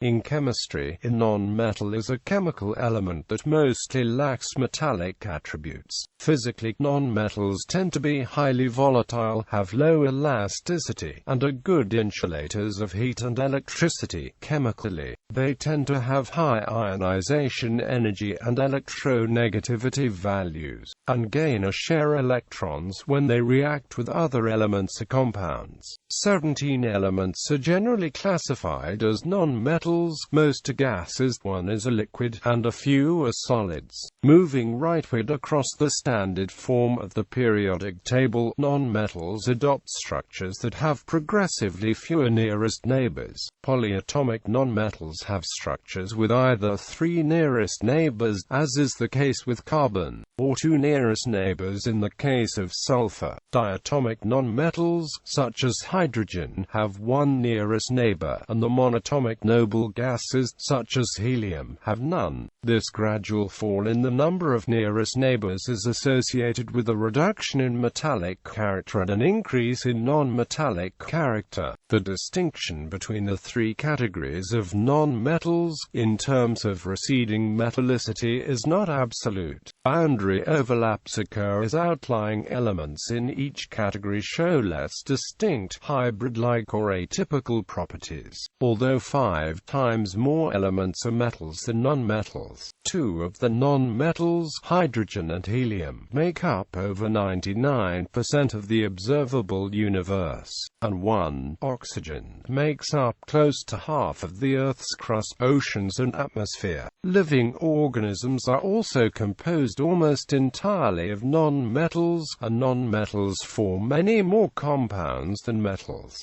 In chemistry, a nonmetal is a chemical element that mostly lacks metallic attributes. Physically, nonmetals tend to be highly volatile, have low elasticity, and are good insulators of heat and electricity. Chemically, they tend to have high ionization energy and electronegativity values, and gain or share electrons when they react with other elements or compounds. 17 elements are generally classified as nonmetals. Most are gases, one is a liquid, and a few are solids. Moving rightward across the standard form of the periodic table, nonmetals adopt structures that have progressively fewer nearest neighbours. Polyatomic nonmetals have structures with either 3 nearest neighbours, as is the case with carbon, or 2 nearest neighbours in the case of sulfur. Diatomic nonmetals, such as hydrogen, have 1 nearest neighbour, and the monatomic noble gases, such as helium, have none. This gradual fall in the number of nearest neighbours is associated with a reduction in metallic character and an increase in non-metallic character. The distinction between the 3 categories of non-metals, in terms of receding metallicity, is not absolute. Boundary overlaps occur as outlying elements in each category show less distinct, hybrid-like or atypical properties. Although 5 times more elements are metals than non-metals, 2 of the non-metals, hydrogen and helium, make up over 99% of the observable universe, and 1, oxygen, makes up close to half of the Earth's crust, oceans and atmosphere. Living organisms are also composed almost entirely of non-metals, and non-metals form many more compounds than metals.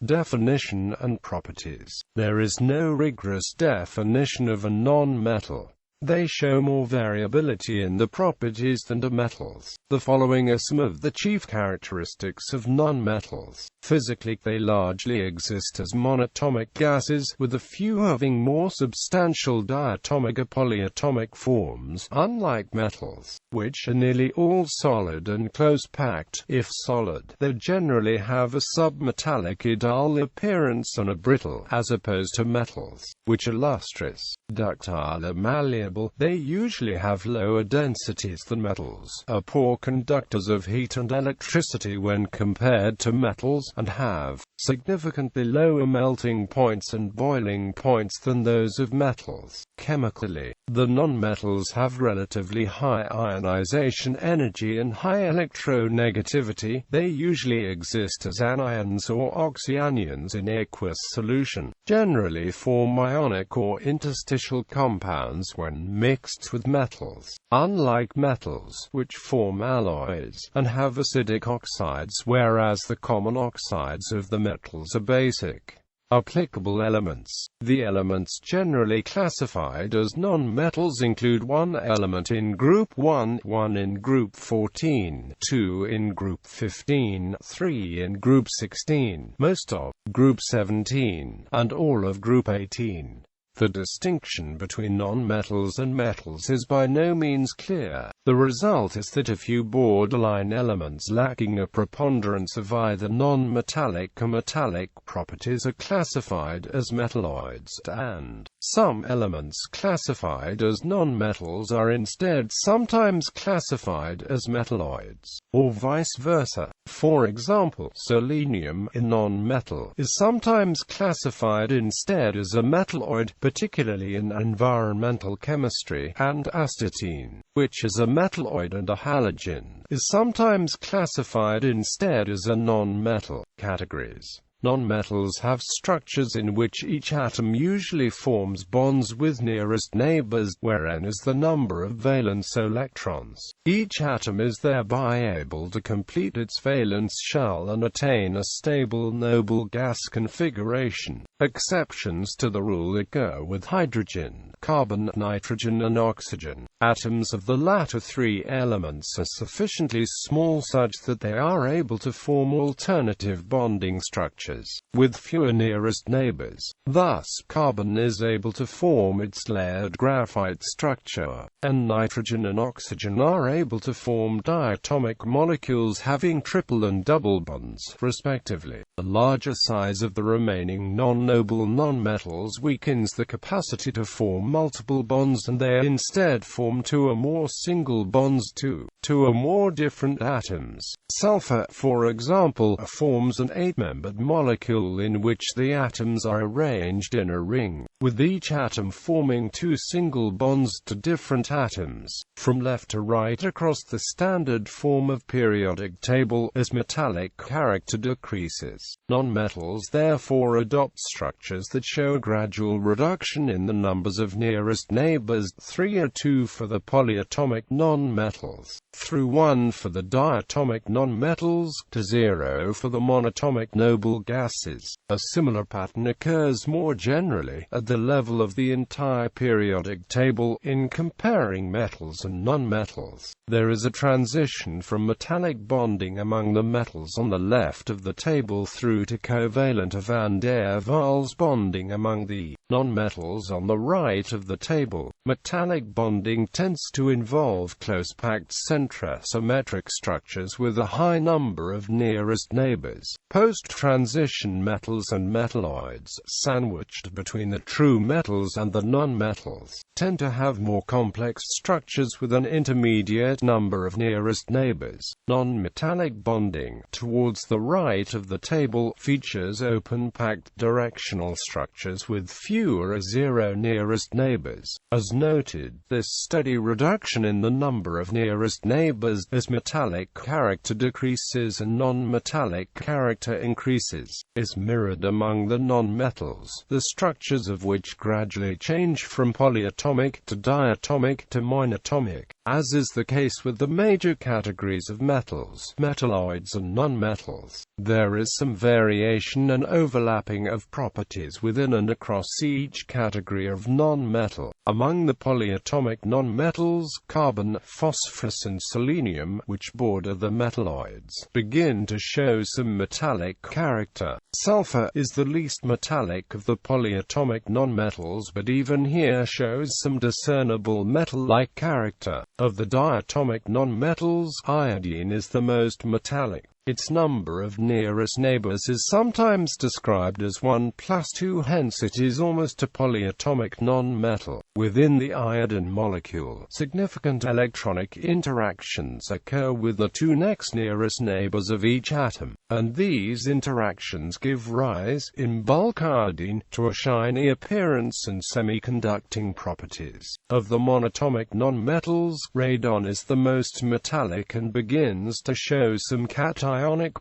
Definition and properties. There is no rigorous definition of a non-metal. They show more variability in the properties than do metals. The following are some of the chief characteristics of nonmetals. Physically, they largely exist as monatomic gases, with a few having more substantial diatomic or polyatomic forms, unlike metals, which are nearly all solid and close-packed. If solid, they generally have a submetallic dull appearance and are brittle, as opposed to metals, which are lustrous, ductile or malleable. They usually have lower densities than metals, are poor conductors of heat and electricity when compared to metals, and have significantly lower melting points and boiling points than those of metals. Chemically, the nonmetals have relatively high ionization energy and high electronegativity. They usually exist as anions or oxyanions in aqueous solution, generally form ionic or interstitial compounds when mixed with metals. Unlike metals, which form alloys, and have acidic oxides, whereas the common oxides of the metals are basic. Applicable elements. The elements generally classified as non-metals include 1 element in group 1, 1 in group 14, 2 in group 15, 3 in group 16, most of group 17, and all of group 18. The distinction between non-metals and metals is by no means clear. The result is that a few borderline elements lacking a preponderance of either non-metallic or metallic properties are classified as metalloids, and some elements classified as non-metals are instead sometimes classified as metalloids, or vice versa. For example, selenium, a non-metal, is sometimes classified instead as a metalloid, particularly in environmental chemistry, and astatine, which is a metalloid and a halogen, is sometimes classified instead as a non-metal. Categories. Nonmetals have structures in which each atom usually forms bonds with nearest neighbors, where n is the number of valence electrons. Each atom is thereby able to complete its valence shell and attain a stable noble gas configuration. Exceptions to the rule occur with hydrogen, carbon, nitrogen and oxygen. Atoms of the latter 3 elements are sufficiently small such that they are able to form alternative bonding structures. structures, with fewer nearest neighbors. Thus, carbon is able to form its layered graphite structure, and nitrogen and oxygen are able to form diatomic molecules having triple and double bonds, respectively. The larger size of the remaining non-noble nonmetals weakens the capacity to form multiple bonds, and they instead form two or more single bonds to two or more different atoms. Sulfur, for example, forms an 8-membered molecule in which the atoms are arranged in a ring, with each atom forming two single bonds to different atoms. From left to right across the standard form of periodic table, as metallic character decreases, nonmetals therefore adopt structures that show a gradual reduction in the numbers of nearest neighbors, 3 or 2 for the polyatomic nonmetals, through 1 for the diatomic nonmetals, to 0 for the monatomic noble gases. A similar pattern occurs more generally at the level of the entire periodic table in comparing metals and nonmetals. There is a transition from metallic bonding among the metals on the left of the table through to covalent van der Waals bonding among the nonmetals on the right of the table. Metallic bonding tends to involve close-packed centrosymmetric structures with a high number of nearest neighbors. Post-transition metals and metalloids, sandwiched between the true metals and the nonmetals, tend to have more complex structures with an intermediate number of nearest neighbors. Non-metallic bonding, towards the right of the table, features open-packed directional structures with fewer or 0 nearest neighbors. As noted, this steady reduction in the number of nearest neighbors as metallic character decreases and non-metallic character increases, is mirrored among the nonmetals, the structures of which gradually change from polyatomic to diatomic to monatomic. As is the case with the major categories of metals, metalloids and nonmetals, there is some variation and overlapping of properties within and across each category of nonmetal. Among the polyatomic nonmetals, carbon, phosphorus and selenium, which border the metalloids, begin to show some metallic character. Sulfur is the least metallic of the polyatomic nonmetals, but even here shows some discernible metal-like character. Of the diatomic nonmetals, iodine is the most metallic. Its number of nearest neighbors is sometimes described as 1 plus 2, hence it is almost a polyatomic nonmetal. Within the iodine molecule, significant electronic interactions occur with the 2 next nearest neighbors of each atom, and these interactions give rise, in bulk iodine, to a shiny appearance and semiconducting properties. Of the monatomic nonmetals, radon is the most metallic and begins to show some cationic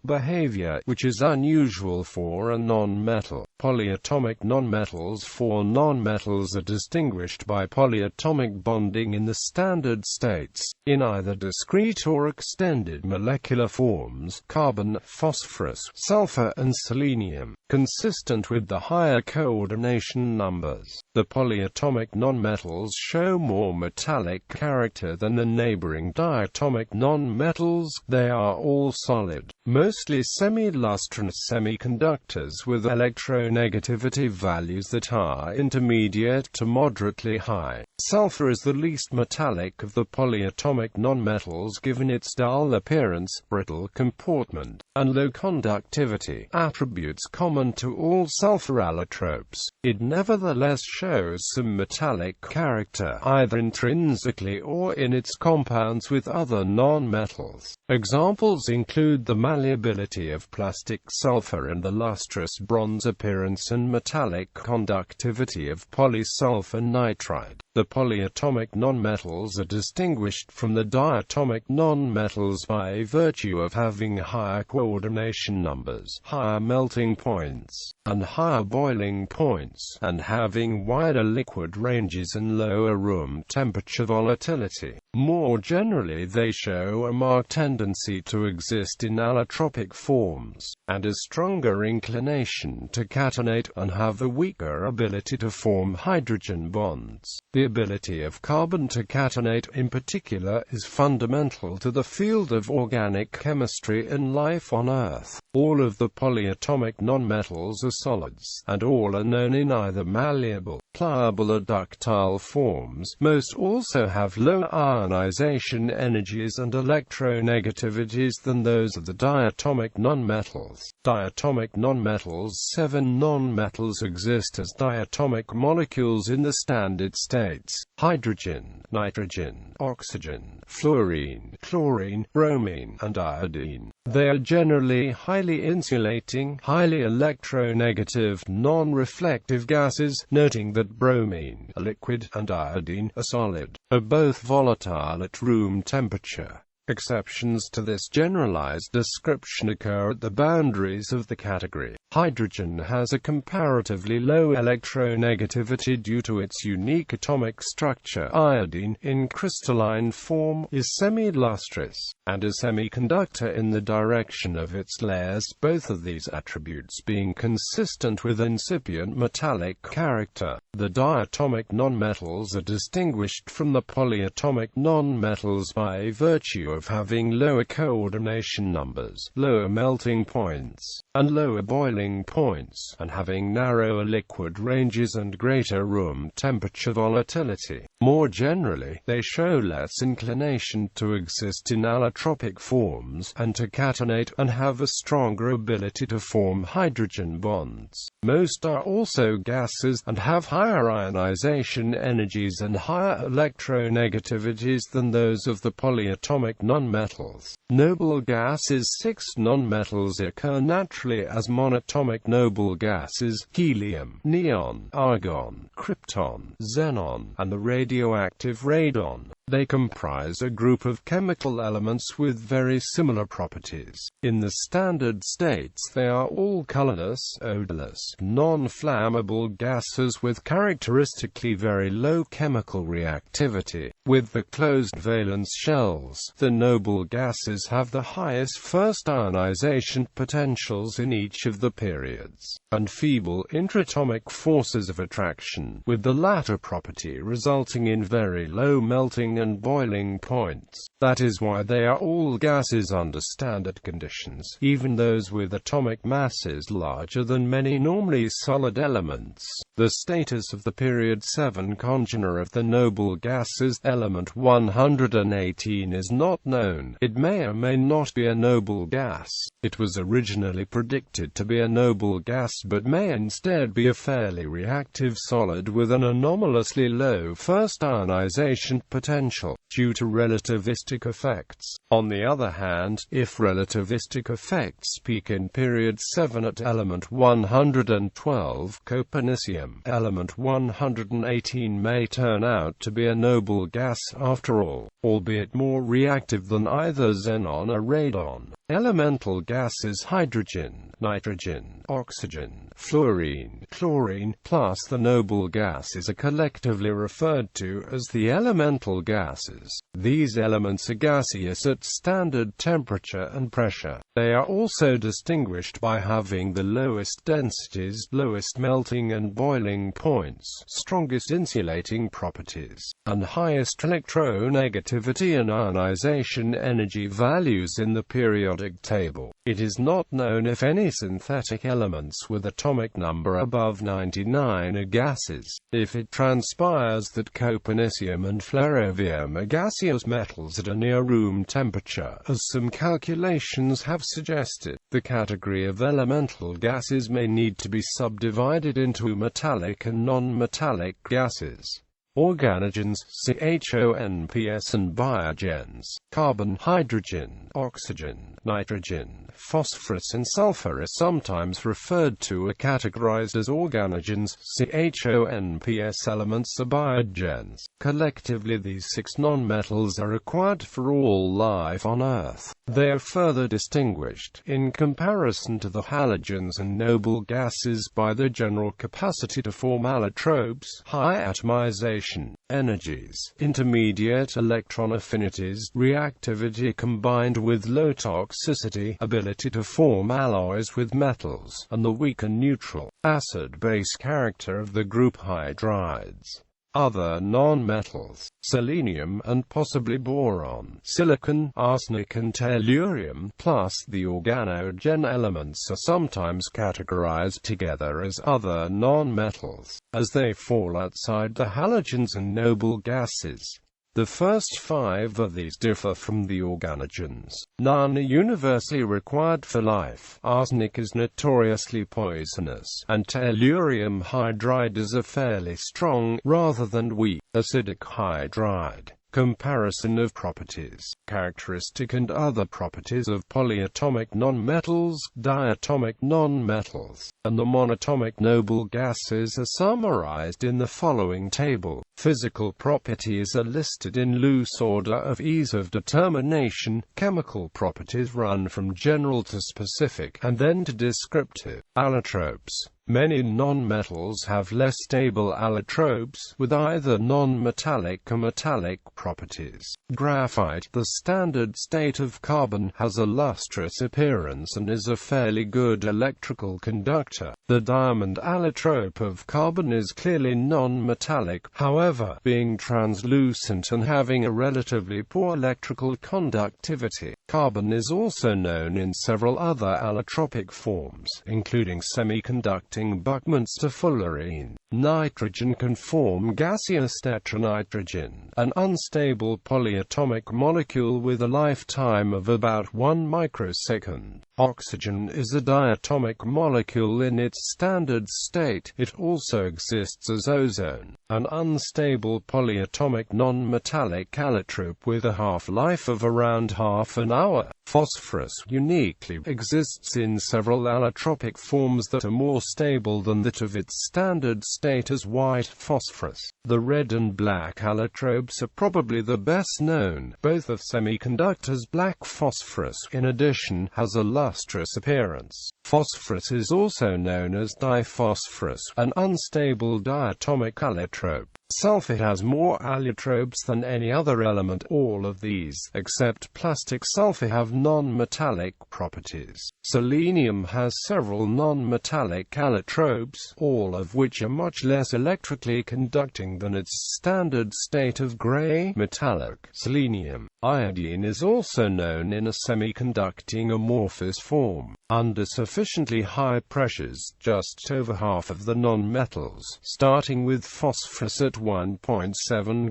behavior, which is unusual for a nonmetal. Polyatomic nonmetals. 4 nonmetals are distinguished by polyatomic bonding in the standard states, in either discrete or extended molecular forms: carbon, phosphorus, sulfur and selenium, consistent with the higher coordination numbers. The polyatomic nonmetals show more metallic character than the neighboring diatomic nonmetals. They are all solid, mostly semi-lustrous semiconductors with electronegativity values that are intermediate to moderately high. Sulfur is the least metallic of the polyatomic nonmetals given its dull appearance, brittle comportment, and low conductivity, attributes common to all sulfur allotropes. It nevertheless shows some metallic character, either intrinsically or in its compounds with other nonmetals. Examples include the malleability of plastic sulfur and the lustrous bronze appearance and metallic conductivity of polysulfur nitride. The polyatomic nonmetals are distinguished from the diatomic nonmetals by virtue of having higher coordination numbers, higher melting points, and higher boiling points, and having wider liquid ranges and lower room temperature volatility. More generally, they show a marked tendency to exist in allotropic forms, and a stronger inclination to catenate, and have a weaker ability to form hydrogen bonds. The ability of carbon to catenate, in particular, is fundamental to the field of organic chemistry and life on Earth. All of the polyatomic nonmetals are solids, and all are known in either malleable, pliable or ductile forms. Most also have lower ionization energies and electronegativities than those of the diatomic nonmetals. Diatomic nonmetals, 7 nonmetals exist as diatomic molecules in the standard states: hydrogen, nitrogen, oxygen, fluorine, chlorine, bromine, and iodine. They are generally highly insulating, highly electronegative, non-reflective gases, noting that bromine, a liquid, and iodine, a solid, are both volatile at room temperature. Exceptions to this generalized description occur at the boundaries of the category. Hydrogen has a comparatively low electronegativity due to its unique atomic structure. Iodine, in crystalline form, is semi-lustrous, and a semiconductor in the direction of its layers, both of these attributes being consistent with incipient metallic character. The diatomic nonmetals are distinguished from the polyatomic nonmetals by virtue of having lower coordination numbers, lower melting points, and lower boiling points, and having narrower liquid ranges and greater room temperature volatility. More generally, they show less inclination to exist in allotropic forms, and to catenate, and have a stronger ability to form hydrogen bonds. Most are also gases, and have higher ionization energies and higher electronegativities than those of the polyatomic nonmetals. Noble gases. 6 nonmetals occur naturally as monatomic noble gases: helium, neon, argon, krypton, xenon, and the radioactive radon. They comprise a group of chemical elements with very similar properties. In the standard states, they are all colorless, odorless, non-flammable gases with characteristically very low chemical reactivity. With the closed valence shells, the noble gases have the highest first ionization potentials in each of the periods, and feeble intratomic forces of attraction, with the latter property resulting in very low melting and boiling points. That is why they are all gases under standard conditions, even those with atomic masses larger than many normally solid elements. The status of the period 7 congener of the noble gases, element 118, is not known. It may or may not be a noble gas. It was originally predicted to be a noble gas, but may instead be a fairly reactive solid with an anomalously low first ionization potential, due to relativistic effects. On the other hand, if relativistic effects peak in period 7 at element 112, copernicium, element 118 may turn out to be a noble gas after all, albeit more reactive than either xenon or radon. Elemental gases: hydrogen, nitrogen, oxygen, fluorine, chlorine, plus the noble gases are collectively referred to as the elemental gases. These elements are gaseous at standard temperature and pressure. They are also distinguished by having the lowest densities, lowest melting and boiling points, strongest insulating properties, and highest electronegativity and ionization energy values in the periodic table. It is not known if any synthetic elements with atomic number above 99 are gases. If it transpires that copernicium and flerovium are gaseous metals at a near room temperature, as some calculations have suggested, the category of elemental gases may need to be subdivided into metallic and non-metallic gases. Organogens, CHONPS, and biogens. Carbon, hydrogen, oxygen, nitrogen, phosphorus and sulfur are sometimes referred to or categorized as organogens. CHONPS elements are biogens. Collectively, these 6 nonmetals are required for all life on Earth. They are further distinguished, in comparison to the halogens and noble gases, by their general capacity to form allotropes, high atomization ionization, energies, intermediate electron affinities, reactivity combined with low toxicity, ability to form alloys with metals, and the weaker neutral, acid-base character of the group hydrides. Other nonmetals, selenium and possibly boron, silicon, arsenic and tellurium, plus the organogen elements are sometimes categorized together as other nonmetals, as they fall outside the halogens and noble gases. The first 5 of these differ from the organogens. None are universally required for life. Arsenic is notoriously poisonous, and tellurium hydride is a fairly strong, rather than weak, acidic hydride. Comparison of properties, characteristic and other properties of polyatomic nonmetals, diatomic nonmetals, and the monatomic noble gases are summarized in the following table. Physical properties are listed in loose order of ease of determination. Chemical properties run from general to specific, and then to descriptive. Allotropes. Many nonmetals have less stable allotropes, with either non-metallic or metallic properties. Graphite, the standard state of carbon, has a lustrous appearance and is a fairly good electrical conductor. The diamond allotrope of carbon is clearly non-metallic, however, being translucent and having a relatively poor electrical conductivity. Carbon is also known in several other allotropic forms, including semiconducting Buckminster fullerene. Nitrogen can form gaseous tetranitrogen, an unstable polyatomic molecule with a lifetime of about 1 microsecond. Oxygen is a diatomic molecule in its standard state. It also exists as ozone, an unstable polyatomic non-metallic allotrope with a half-life of around half an hour. Phosphorus uniquely exists in several allotropic forms that are more stable than that of its standard state as white phosphorus. The red and black allotropes are probably the best known, both of semiconductors. Black phosphorus, in addition, has a lustrous appearance. Phosphorus is also known as diphosphorus, an unstable diatomic allotrope. Sulfur has more allotropes than any other element. All of these, except plastic sulfur, have non-metallic properties. Selenium has several non-metallic allotropes, all of which are much less electrically conducting than its standard state of gray metallic selenium. Iodine is also known in a semiconducting amorphous form. Under sufficiently high pressures, just over half of the nonmetals, starting with phosphorus at 1.7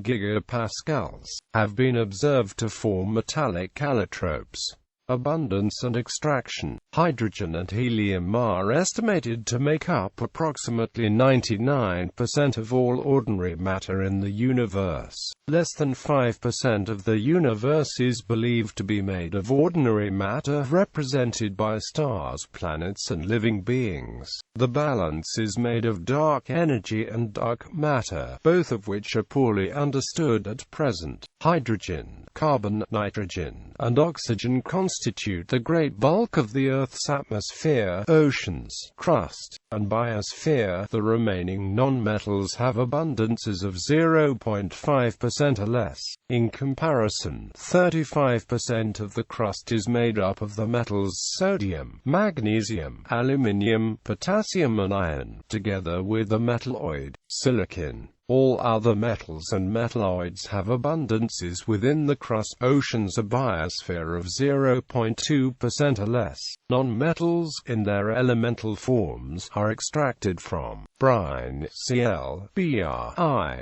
gigapascals, have been observed to form metallic allotropes. Abundance and extraction. Hydrogen and helium are estimated to make up approximately 99% of all ordinary matter in the universe. Less than 5% of the universe is believed to be made of ordinary matter, represented by stars, planets, and living beings. The balance is made of dark energy and dark matter, both of which are poorly understood at present. Hydrogen, carbon, nitrogen, and oxygen constitute the great bulk of the Earth's atmosphere, oceans, crust, and biosphere. The remaining nonmetals have abundances of 0.5% or less. In comparison, 35% of the crust is made up of the metals sodium, magnesium, aluminium, potassium and iron, together with the metalloid, silicon. All other metals and metalloids have abundances within the crust, oceans, a biosphere of 0.2% or less. Nonmetals, in their elemental forms, are extracted from brine, Cl, Bri,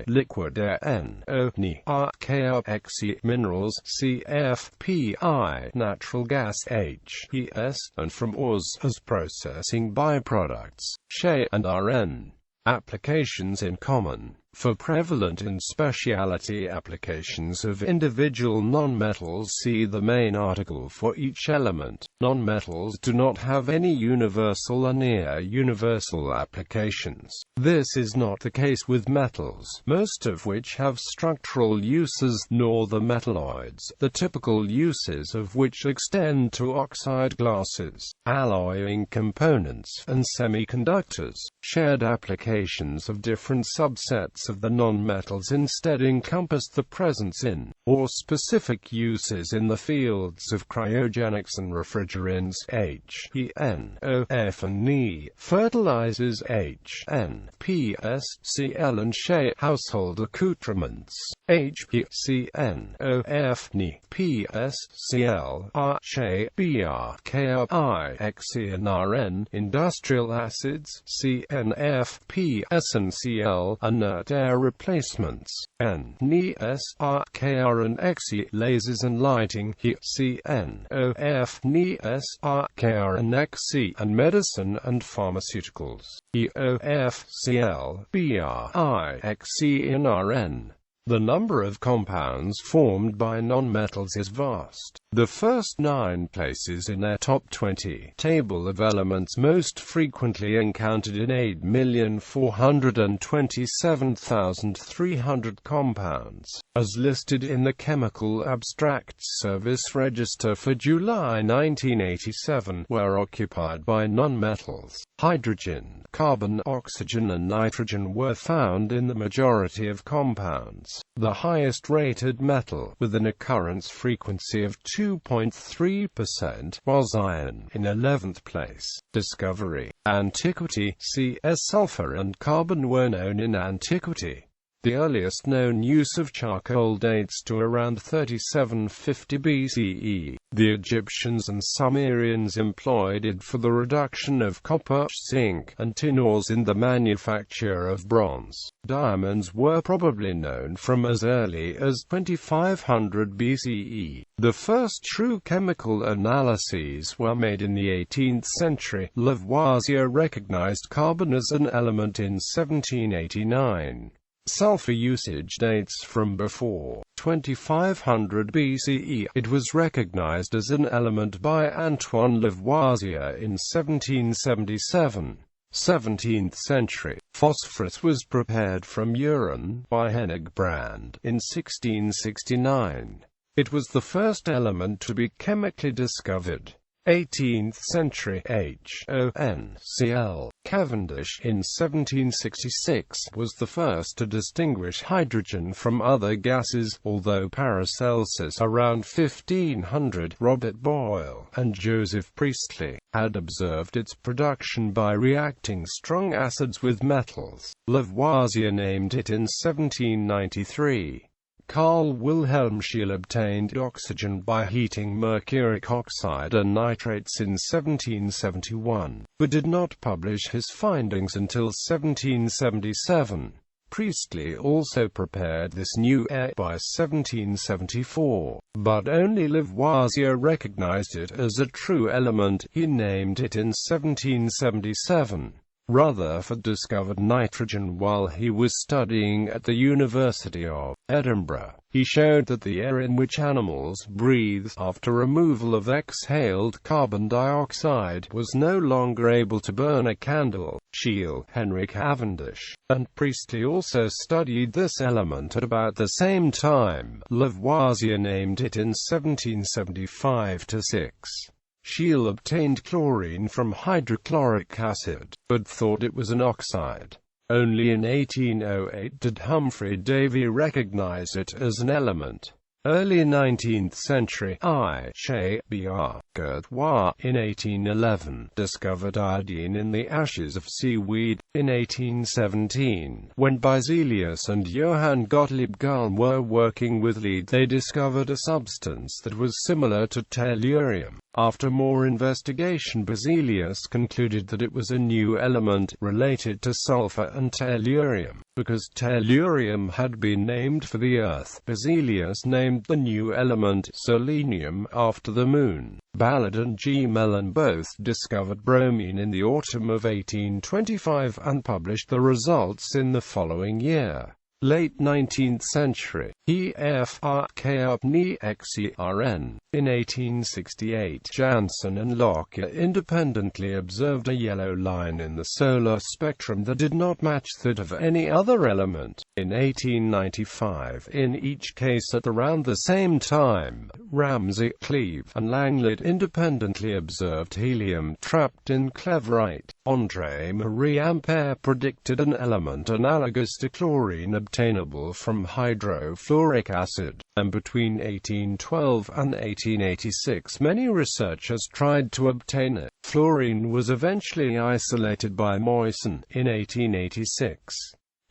liquid air, NO, Ni, Rk, Xe, minerals, Cf, Pi, natural gas, H, Es, and from ores as processing byproducts, She and Rn. Applications in common. For prevalent and specialty applications of individual nonmetals, see the main article for each element. Nonmetals do not have any universal or near-universal applications. This is not the case with metals, most of which have structural uses, nor the metalloids, the typical uses of which extend to oxide glasses, alloying components, and semiconductors. Shared applications of different subsets effects of the nonmetals instead encompassed the presence in, or specific uses in the fields of cryogenics and refrigerants H, N, O, F and Ni, fertilizers H, N, P, S, Cl and Sh, household accoutrements H, P, C, N, O, F, Ni, P, S, Cl, R, Sh, Br, K, I, X, E and Rn, industrial acids C, N, F, P, S and Cl, inert air replacements N, Ni, S, R, K, R and X, E, lasers and lighting He, C, N, O, F, Ni, S, R, K, R and X, E, and medicine and pharmaceuticals E, O, F, Cl, Br, I, X, E and Rn. The number of compounds formed by nonmetals is vast. The first 9 places in their top 20 table of elements most frequently encountered in 8,427,300 compounds, as listed in the Chemical Abstracts Service Register for July 1987, were occupied by nonmetals. Hydrogen, carbon, oxygen and nitrogen were found in the majority of compounds. The highest rated metal, with an occurrence frequency of 2.3%, was iron, in 11th place. Discovery. Antiquity. As sulfur and carbon were known in antiquity. The earliest known use of charcoal dates to around 3750 BCE. The Egyptians and Sumerians employed it for the reduction of copper, zinc, and tin ores in the manufacture of bronze. Diamonds were probably known from as early as 2500 BCE. The first true chemical analyses were made in the 18th century. Lavoisier recognized carbon as an element in 1789. Sulfur usage dates from before 2500 BCE. It was recognized as an element by Antoine Lavoisier in 1777. 17th century. Phosphorus was prepared from urine by Hennebrand in 1669. It was the first element to be chemically discovered. 18th century. HONCl. Cavendish, in 1766, was the first to distinguish hydrogen from other gases, although Paracelsus around 1500, Robert Boyle, and Joseph Priestley, had observed its production by reacting strong acids with metals. Lavoisier named it in 1793. Carl Wilhelm Scheele obtained oxygen by heating mercuric oxide and nitrates in 1771, but did not publish his findings until 1777. Priestley also prepared this new air by 1774, but only Lavoisier recognized it as a true element. He named it in 1777. Rutherford discovered nitrogen while he was studying at the University of Edinburgh. He showed that the air in which animals breathed after removal of exhaled carbon dioxide was no longer able to burn a candle. Scheele, Henry Cavendish, and Priestley also studied this element at about the same time. Lavoisier named it in 1775-6. Scheele obtained chlorine from hydrochloric acid, but thought it was an oxide. Only in 1808 did Humphrey Davy recognize it as an element. Early 19th century. Br. Gerthois, in 1811, discovered iodine in the ashes of seaweed. In 1817, when Berzelius and Johann Gottlieb Gall were working with lead, they discovered a substance that was similar to tellurium. After more investigation, Berzelius concluded that it was a new element, related to sulfur and tellurium. Because tellurium had been named for the Earth, Berzelius named the new element selenium after the Moon. Ballard and G. Mellon both discovered bromine in the autumn of 1825 and published the results in the following year. Late 19th century. EFRKUPNIXERN. In 1868, Janssen and Lockyer independently observed a yellow line in the solar spectrum that did not match that of any other element. In 1895, in each case at around the same time, Ramsay, Cleve, and Langlet independently observed helium trapped in cleverite. André-Marie Ampère predicted an element analogous to chlorine obtainable from hydrofluoric acid, and between 1812 and 1886 many researchers tried to obtain it. Fluorine was eventually isolated by Moissan in 1886.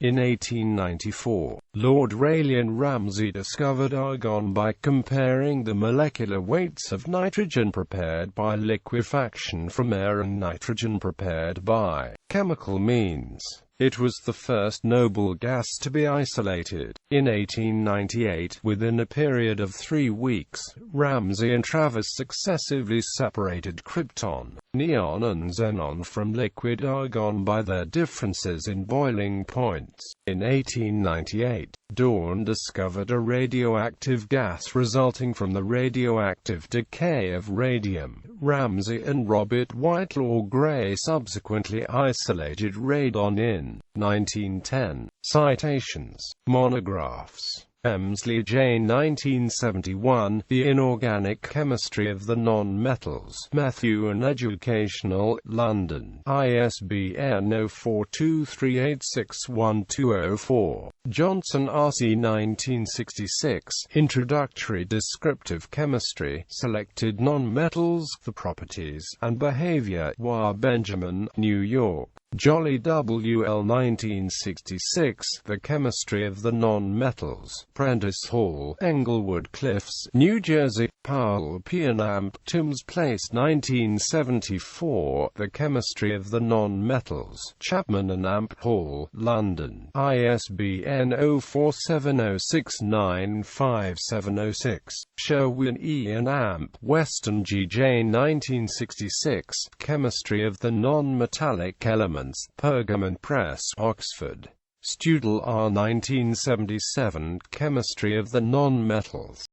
In 1894, Lord Rayleigh and Ramsay discovered argon by comparing the molecular weights of nitrogen prepared by liquefaction from air and nitrogen prepared by chemical means. It was the first noble gas to be isolated. In 1898, within a period of 3 weeks, Ramsay and Travis successively separated krypton, neon and xenon from liquid argon by their differences in boiling points. In 1898, Dorn discovered a radioactive gas resulting from the radioactive decay of radium. Ramsay and Robert Whitelaw Gray subsequently isolated radon in 1910. Citations. Monographs. Emsley, Jane 1971, The Inorganic Chemistry of the Non-Metals. Matthew and Educational, London. ISBN 0423861204. Johnson, R.C. 1966. Introductory Descriptive Chemistry. Selected Nonmetals, The Properties and Behavior. W. Benjamin, New York. Jolly W.L. 1966, The Chemistry of the Non-Metals. Prentice Hall, Englewood Cliffs, New Jersey. Powell, P. and Amp. Timms Place 1974, The Chemistry of the Non-Metals. Chapman and Amp. Hall, London. ISBN 0470695706. Sherwin, E. and Amp. Weston G. Jane 1966, Chemistry of the Non-Metallic Elements. Pergamon Press, Oxford. Studel R. 1977, Chemistry of the Non-Metals.